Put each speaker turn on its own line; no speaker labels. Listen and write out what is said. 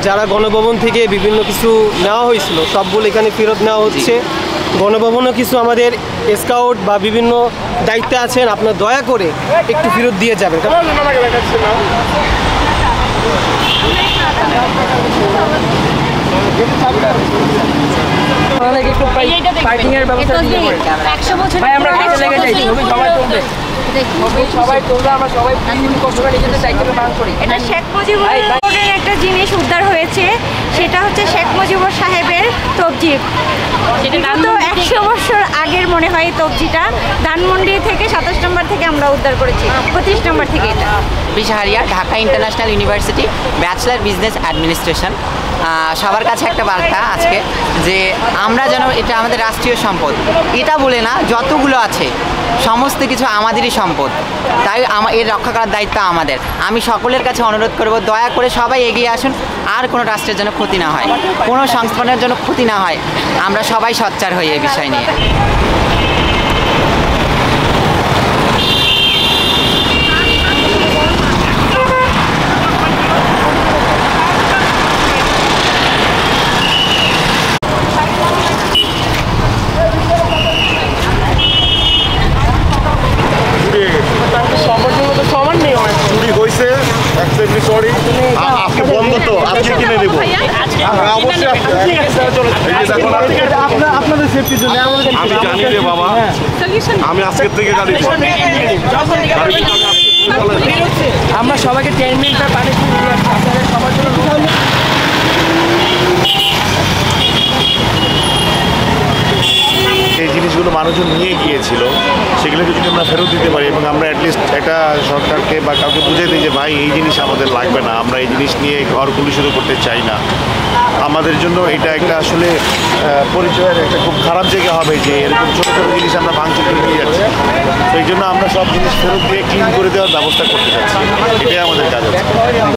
যারা গণভবন থেকে বিভিন্ন কিছু নেওয়া হয়েছিল সবগুলো এখানে ফেরত নেওয়া হচ্ছে। গণভবনও কিছু আমাদের স্কাউট বা বিভিন্ন দায়িত্বে আছেন, আপনার দয়া করে একটু ফেরত দিয়ে যাবেন।
একটা জিনিস উদ্ধার হয়েছে, সেটা হচ্ছে শেখ মুজিবুর সাহেবের তবজি। তো 100 বছর আগের মনে হয় তবজিটা ধানমন্ডি থেকে 27 নম্বর থেকে আমরা উদ্ধার করেছি, 25 নম্বর থেকে। এটা
Bishahariya, Dhaka International University, bachelor business administration. সবার কাছে একটা বার্তা আজকে যে আমরা যেন, এটা আমাদের রাষ্ট্রীয় সম্পদ, এটা বলে না, যতগুলো আছে সমস্ত কিছু আমাদেরই সম্পদ, তাই এর রক্ষা করার দায়িত্ব আমাদের। আমি সকলের কাছে অনুরোধ করব, দয়া করে সবাই এগিয়ে আসুন, আর কোনো রাষ্ট্রের জন্য ক্ষতি না হয়, কোনো সংস্থানের জন্য ক্ষতি না হয়, আমরা সবাই সোচ্চার হই এই বিষয় নিয়ে।
বন্ধ তো আজকে কিনে নেবো আপনাদের সেফটির জন্য। আমি জানি রে বাবা, আমি আজকের থেকে জানি।
আমরা সবাইকে 10 মিনিটের পানি সবার জন্য
এই জিনিসগুলো মানুষজন নিয়ে গিয়েছিল, সেগুলোকে যদি আমরা ফেরত দিতে পারি এবং আমরা অ্যাটলিস্ট একটা সরকারকে বা কাউকে বুঝে দিই যে ভাই এই জিনিস আমাদের লাগবে না, আমরা এই জিনিস নিয়ে ঘর কলুষিত করতে চাই না, আমাদের জন্য এটা একটা আসলে পরিচয়ের একটা খুব খারাপ জায়গা হবে যে এরকম ছোটো ছোটো জিনিস আমরা ভাঙচুর করে নিয়ে যাচ্ছি। তো এই জন্য আমরা সব জিনিস ফেরত দিয়ে ক্লিন করে দেওয়ার ব্যবস্থা করতে চাচ্ছি, এটাই আমাদের কাজ আছে।